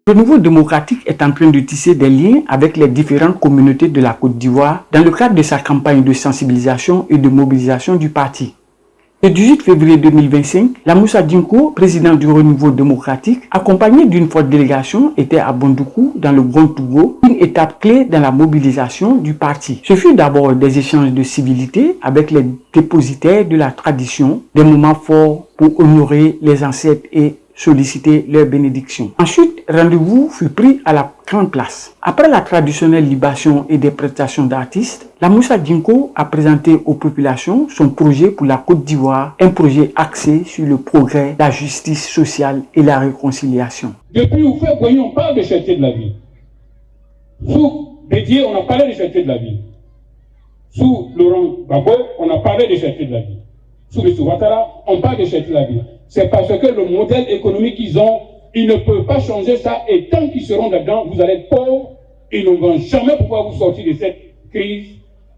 Le Renouveau démocratique est en train de tisser des liens avec les différentes communautés de la Côte d'Ivoire dans le cadre de sa campagne de sensibilisation et de mobilisation du parti. Le 18 février 2025, la Moussa Dinko, président du Renouveau démocratique, accompagné d'une forte délégation, était à Bondoukou, dans le Grand Togo, une étape clé dans la mobilisation du parti. Ce fut d'abord des échanges de civilité avec les dépositaires de la tradition, des moments forts pour honorer les ancêtres et solliciter leur bénédiction. Ensuite, rendez-vous fut pris à la grande place. Après la traditionnelle libation et des prestations d'artistes, la Moussa Dinko a présenté aux populations son projet pour la Côte d'Ivoire, un projet axé sur le progrès, la justice sociale et la réconciliation. Depuis Oufoué-Boigny, on parle de cherté de la vie. Sous Bédier, on a parlé de cherté de la vie. Sous Laurent Gbagbo, on a parlé de cherté de la vie. Sous M. Ouattara, on parle de cherté de la vie. C'est parce que le modèle économique qu'ils ont, ils ne peuvent pas changer ça. Et tant qu'ils seront là-dedans, vous allez être pauvres. Ils ne vont jamais pouvoir vous sortir de cette crise.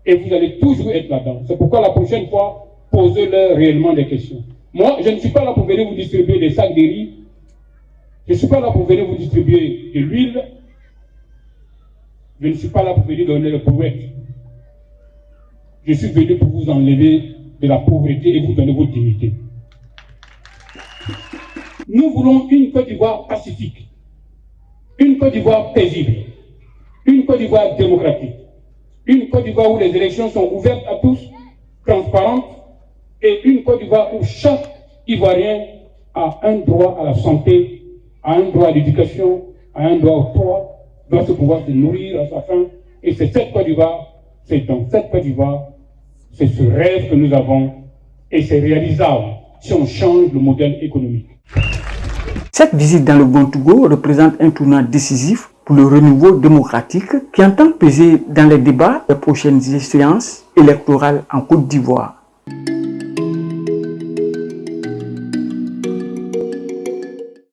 Et vous allez toujours être là-dedans. C'est pourquoi la prochaine fois, posez-leur réellement des questions. Moi, je ne suis pas là pour venir vous distribuer des sacs de riz. Je ne suis pas là pour venir vous distribuer de l'huile. Je ne suis pas là pour venir donner le brouette. Je suis venu pour vous enlever de la pauvreté et vous donner votre dignité. Nous voulons une Côte d'Ivoire pacifique, une Côte d'Ivoire paisible, une Côte d'Ivoire démocratique, une Côte d'Ivoire où les élections sont ouvertes à tous, transparentes, et une Côte d'Ivoire où chaque Ivoirien a un droit à la santé, a un droit à l'éducation, a un droit au toit, doit se pouvoir se nourrir à sa faim. Et c'est cette Côte d'Ivoire, c'est dans cette Côte d'Ivoire, c'est ce rêve que nous avons, et c'est réalisable si on change le modèle économique. Cette visite dans le Grand Togo représente un tournant décisif pour le renouveau démocratique qui entend peser dans les débats des prochaines échéances électorales en Côte d'Ivoire.